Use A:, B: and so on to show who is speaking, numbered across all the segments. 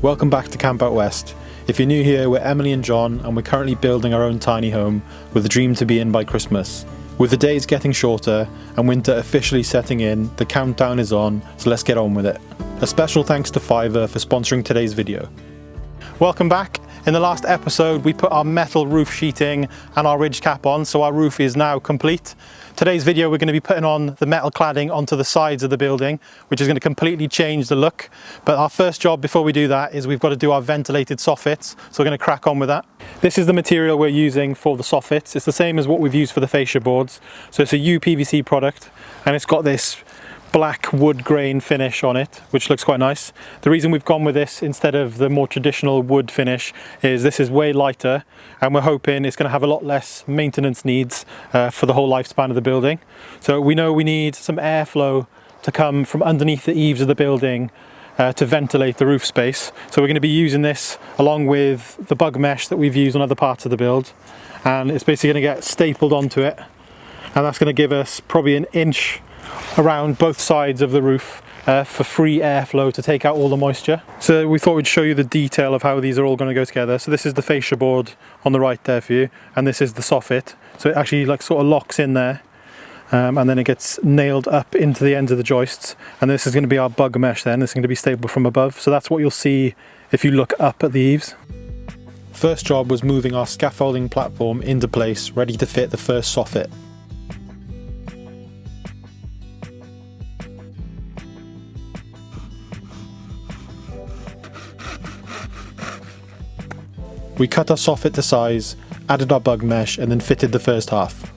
A: Welcome back to Camp Out West. If you're new here, we're Emily and John, and we're currently building our own tiny home with a dream to be in by Christmas. With the days getting shorter and winter officially setting in, the countdown is on, so let's get on with it. A special thanks to Fiverr for sponsoring today's video. Welcome back. In the last episode, we put our metal roof sheeting and our ridge cap on, so our roof is now complete. Today's video, we're going to be putting on the metal cladding onto the sides of the building, which is going to completely change the look. But our first job before we do that is we've got to do our ventilated soffits, so we're going to crack on with that. This is the material we're using for the soffits. It's the same as what we've used for the fascia boards. So it's a UPVC product, and it's got this black wood grain finish on it, which looks quite nice. The reason we've gone with this instead of the more traditional wood finish is this is way lighter, and we're hoping it's going to have a lot less maintenance needs for the whole lifespan of the building. So we know we need some airflow to come from underneath the eaves of the building to ventilate the roof space. So we're going to be using this along with the bug mesh that we've used on other parts of the build, and it's basically going to get stapled onto it, and that's going to give us probably an inch around both sides of the roof for free airflow to take out all the moisture. So we thought we'd show you the detail of how these are all going to go together. So this is the fascia board on the right there for you, and this is the soffit. So it actually like sort of locks in there, and then it gets nailed up into the ends of the joists. And this is going to be our bug mesh then. This is going to be stapled from above. So that's what you'll see if you look up at the eaves. First job was moving our scaffolding platform into place, ready to fit the first soffit. We cut our soffit to size, added our bug mesh, and then fitted the first half.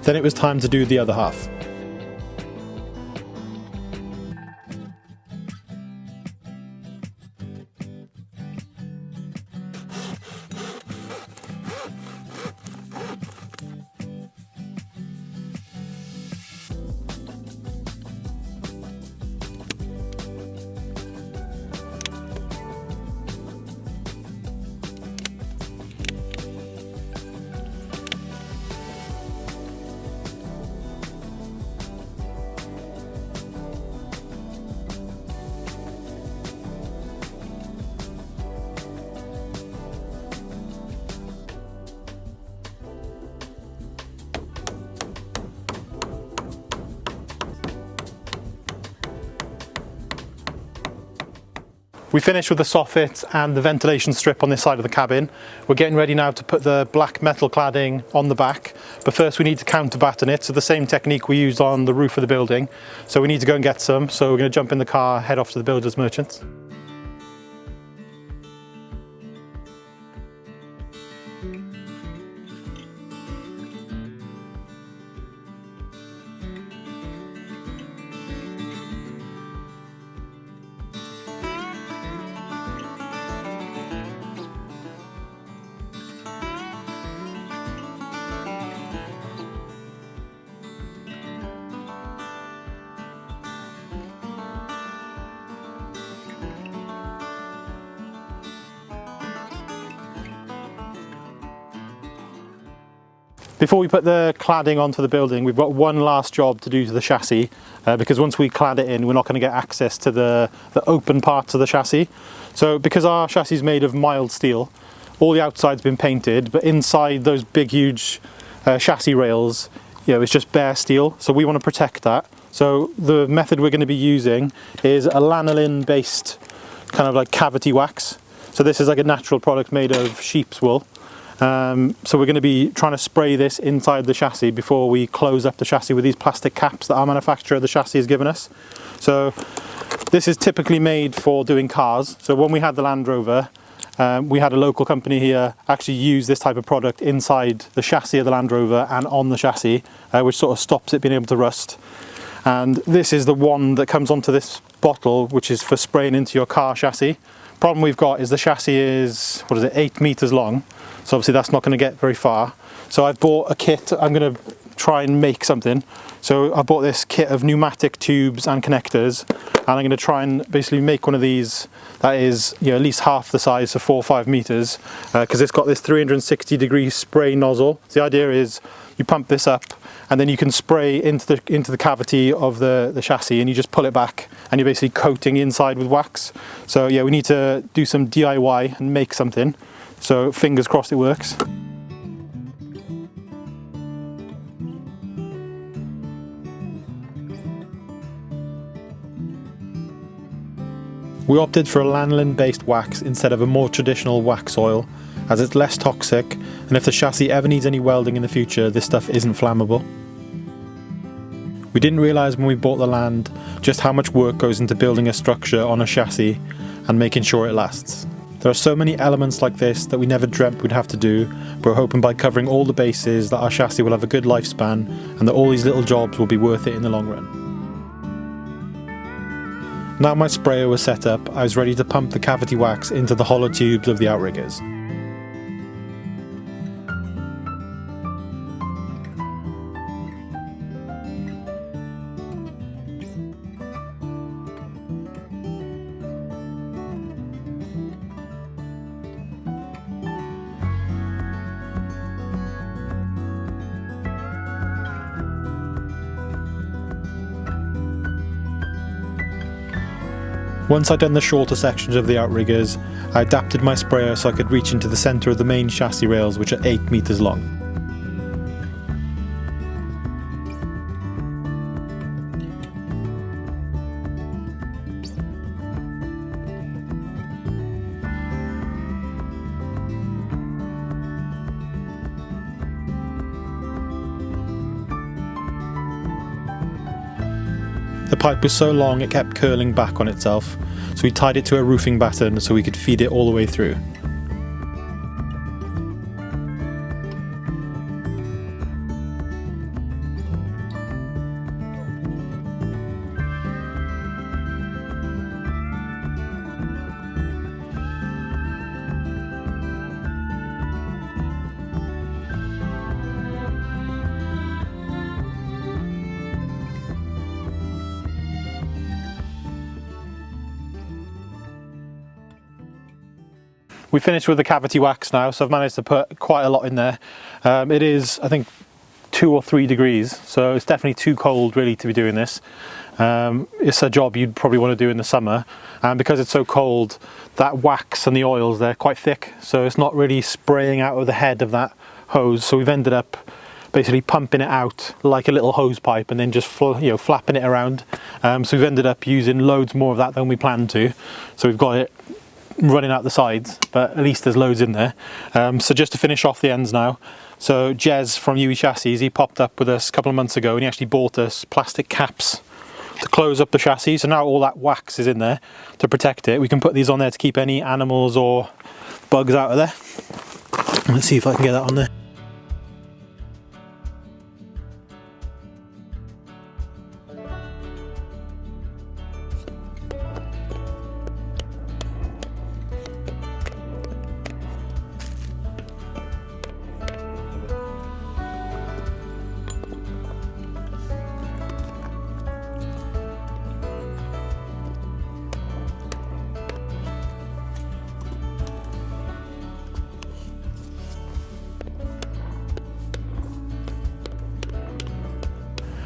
A: Then it was time to do the other half. We finished with the soffit and the ventilation strip on this side of the cabin. We're getting ready now to put the black metal cladding on the back, but first we need to counterbatten it, so the same technique we used on the roof of the building. So we need to go and get some, so we're going to jump in the car, head off to the builder's merchants. Before we put the cladding onto the building, we've got one last job to do to the chassis, because once we clad it in, we're not going to get access to the open parts of the chassis. So because our chassis is made of mild steel, all the outside's been painted, but inside those big huge chassis rails, you know, it's just bare steel, so we want to protect that. So the method we're going to be using is a lanolin based kind of like cavity wax. So this is like a natural product made of sheep's wool. So we're going to be trying to spray this inside the chassis before we close up the chassis with these plastic caps that our manufacturer of the chassis has given us. So this is typically made for doing cars. So when we had the Land Rover, we had a local company here actually use this type of product inside the chassis of the Land Rover and on the chassis, which sort of stops it being able to rust. And this is the one that comes onto this bottle, which is for spraying into your car chassis. Problem we've got is the chassis is, 8 meters long. So obviously that's not going to get very far. So I've bought a kit. I'm going to try and make something. So I bought this kit of pneumatic tubes and connectors, and I'm going to try and basically make one of these that is, you know, at least half the size, so 4 or 5 meters, because it's got this 360-degree spray nozzle. So the idea is you pump this up, and then you can spray into the cavity of the chassis, and you just pull it back, and you're basically coating inside with wax. So yeah, we need to do some DIY and make something. So fingers crossed it works. We opted for a lanolin based wax instead of a more traditional wax oil, as it's less toxic, and if the chassis ever needs any welding in the future, this stuff isn't flammable. We didn't realise when we bought the land just how much work goes into building a structure on a chassis and making sure it lasts. There are so many elements like this that we never dreamt we'd have to do, but we're hoping by covering all the bases that our chassis will have a good lifespan and that all these little jobs will be worth it in the long run. Now my sprayer was set up, I was ready to pump the cavity wax into the hollow tubes of the outriggers. Once I'd done the shorter sections of the outriggers, I adapted my sprayer so I could reach into the centre of the main chassis rails, which are 8 meters long. The pipe was so long it kept curling back on itself, so we tied it to a roofing batten so we could feed it all the way through. We finished with the cavity wax now, so I've managed to put quite a lot in there. It is, I think, 2 or 3 degrees, so it's definitely too cold really to be doing this. It's a job you'd probably want to do in the summer, and because it's so cold, that wax and the oils, they're quite thick, so it's not really spraying out of the head of that hose. So we've ended up basically pumping it out like a little hose pipe and then just flapping it around. So we've ended up using loads more of that than we planned to. So we've got it running out the sides, but at least there's loads in there. So just to finish off the ends now, so Jez from UE Chassis, he popped up with us a couple of months ago and he actually bought us plastic caps to close up the chassis. So now all that wax is in there to protect it. We can put these on there to keep any animals or bugs out of there. Let's see if I can get that on there.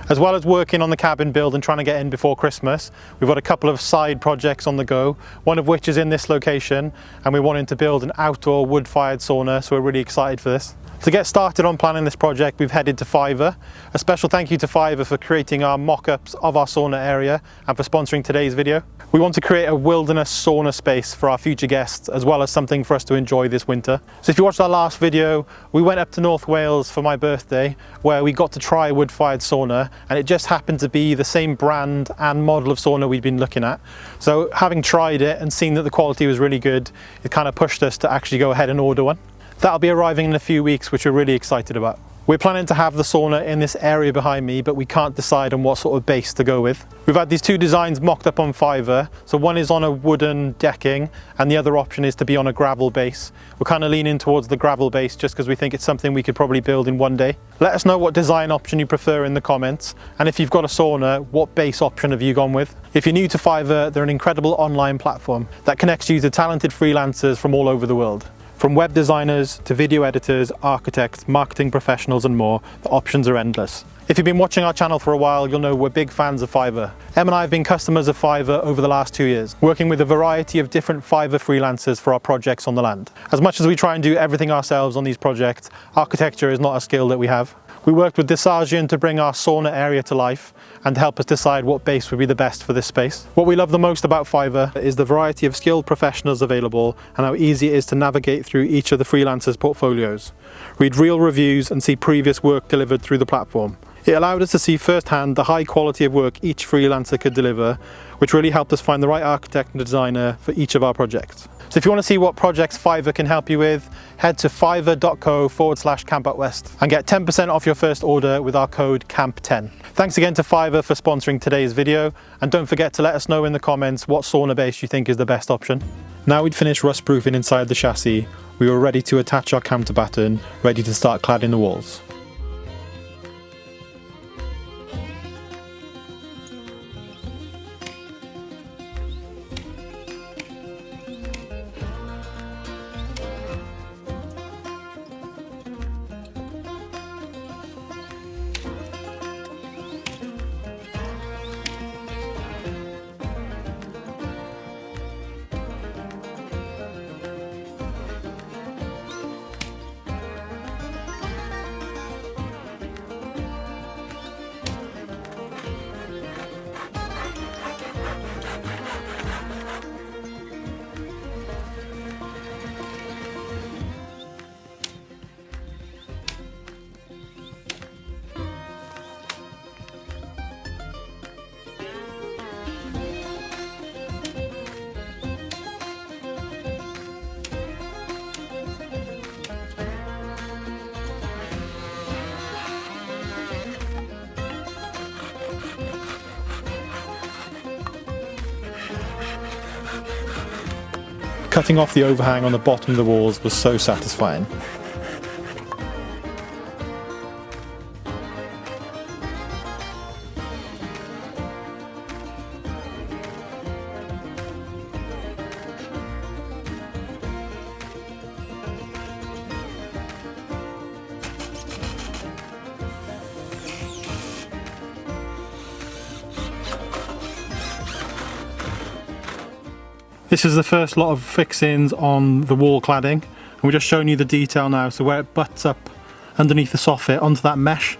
A: As well as working on the cabin build and trying to get in before Christmas, we've got a couple of side projects on the go, one of which is in this location, and we're wanting to build an outdoor wood-fired sauna, so we're really excited for this. To get started on planning this project, we've headed to Fiverr. A special thank you to Fiverr for creating our mock-ups of our sauna area and for sponsoring today's video. We want to create a wilderness sauna space for our future guests, as well as something for us to enjoy this winter. So if you watched our last video, we went up to North Wales for my birthday, where we got to try a wood-fired sauna, and it just happened to be the same brand and model of sauna we'd been looking at. So having tried it and seen that the quality was really good, it kind of pushed us to actually go ahead and order one. That'll be arriving in a few weeks, which we're really excited about. We're planning to have the sauna in this area behind me, but we can't decide on what sort of base to go with. We've had these two designs mocked up on Fiverr. So one is on a wooden decking and the other option is to be on a gravel base. We're kind of leaning towards the gravel base just because we think it's something we could probably build in one day. Let us know what design option you prefer in the comments. And if you've got a sauna, what base option have you gone with? If you're new to Fiverr, they're an incredible online platform that connects you to talented freelancers from all over the world. From web designers to video editors, architects, marketing professionals and more, the options are endless. If you've been watching our channel for a while, you'll know we're big fans of Fiverr. Em and I have been customers of Fiverr over the last 2 years, working with a variety of different Fiverr freelancers for our projects on the land. As much as we try and do everything ourselves on these projects, architecture is not a skill that we have. We worked with Desargian to bring our sauna area to life and help us decide what base would be the best for this space. What we love the most about Fiverr is the variety of skilled professionals available and how easy it is to navigate through each of the freelancers' portfolios. Read real reviews and see previous work delivered through the platform. It allowed us to see firsthand the high quality of work each freelancer could deliver, which really helped us find the right architect and designer for each of our projects. So if you want to see what projects Fiverr can help you with, head to fiverr.co/CampoutWest and get 10% off your first order with our code CAMP10. Thanks again to Fiverr for sponsoring today's video, and don't forget to let us know in the comments what sauna base you think is the best option. Now we'd finished rust proofing inside the chassis, we were ready to attach our counter batten, ready to start cladding the walls. Cutting off the overhang on the bottom of the walls was so satisfying. This is the first lot of fixings on the wall cladding, and we're just showing you the detail now, so where it butts up underneath the soffit onto that mesh.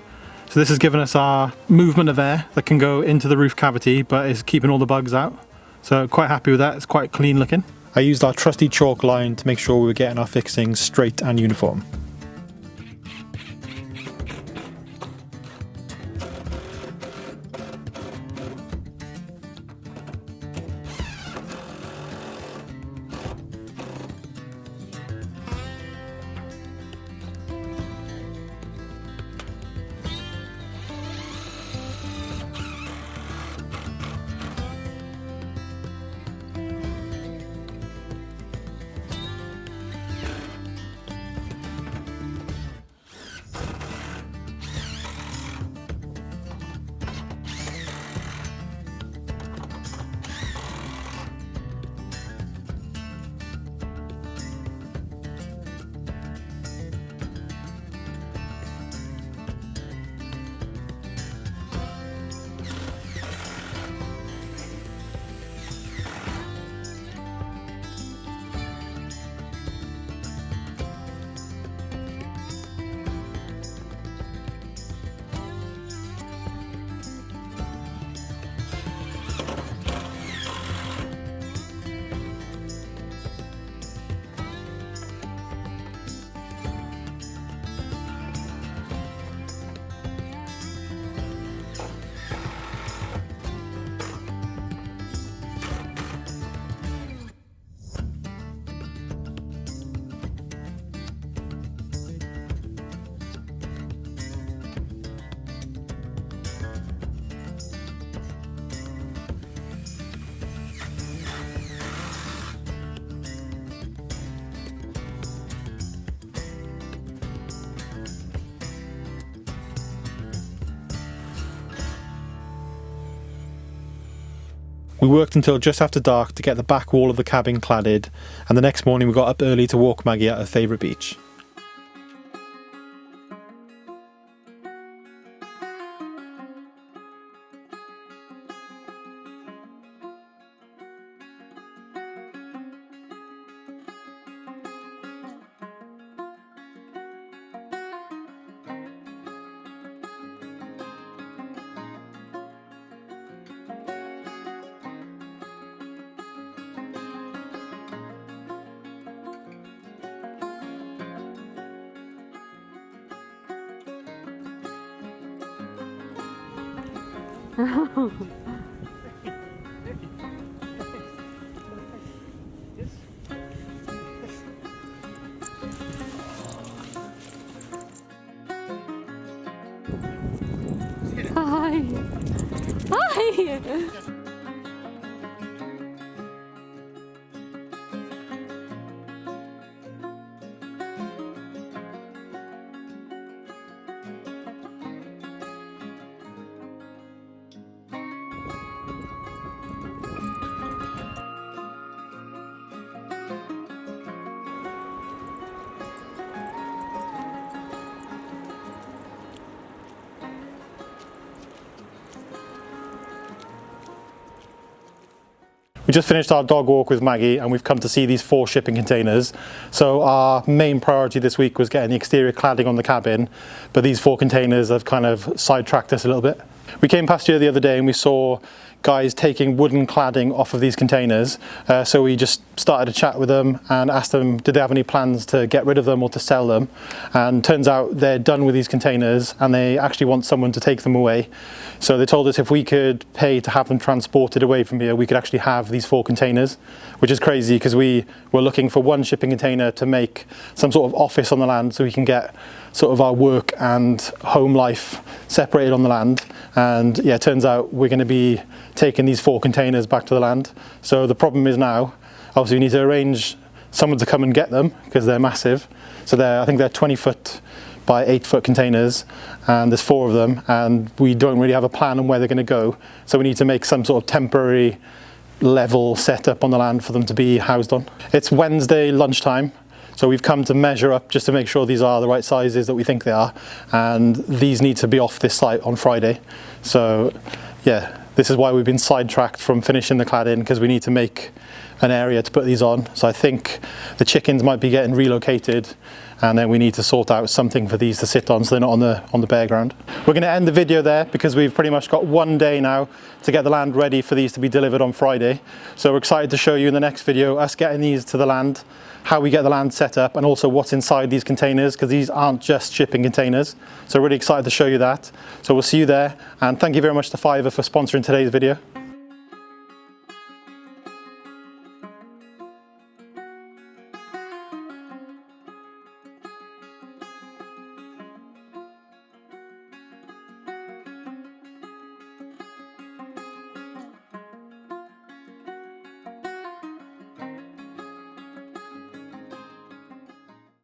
A: So this has given us our movement of air that can go into the roof cavity, but is keeping all the bugs out. So quite happy with that, it's quite clean looking. I used our trusty chalk line to make sure we were getting our fixings straight and uniform. We worked until just after dark to get the back wall of the cabin cladded, and the next morning we got up early to walk Maggie at her favourite beach.
B: Hi. Hi.
A: We just finished our dog walk with Maggie and we've come to see these 4 shipping containers. So our main priority this week was getting the exterior cladding on the cabin, but these 4 containers have kind of sidetracked us a little bit. We came past here the other day and we saw guys taking wooden cladding off of these containers, so we just started a chat with them and asked them did they have any plans to get rid of them or to sell them, and turns out they're done with these containers and they actually want someone to take them away. So they told us if we could pay to have them transported away from here, we could actually have these 4 containers, which is crazy because we were looking for 1 shipping container to make some sort of office on the land so we can get sort of our work and home life separated on the land. And yeah, it turns out we're going to be taking these 4 containers back to the land. So the problem is now, obviously we need to arrange someone to come and get them because they're massive. So I think they're 20 foot by 8 foot containers, and there's 4 of them, and we don't really have a plan on where they're going to go. So we need to make some sort of temporary level setup on the land for them to be housed on. It's Wednesday lunchtime. So we've come to measure up just to make sure these are the right sizes that we think they are, and these need to be off this site on Friday. So yeah, this is why we've been sidetracked from finishing the cladding, because we need to make an area to put these on. So I think the chickens might be getting relocated, and then we need to sort out something for these to sit on so they're not on the bare ground. We're going to end the video there because we've pretty much got 1 day now to get the land ready for these to be delivered on Friday. So we're excited to show you in the next video us getting these to the land, how we get the land set up, and also what's inside these containers, because these aren't just shipping containers. So really excited to show you that. So we'll see you there, and thank you very much to Fiverr for sponsoring today's video.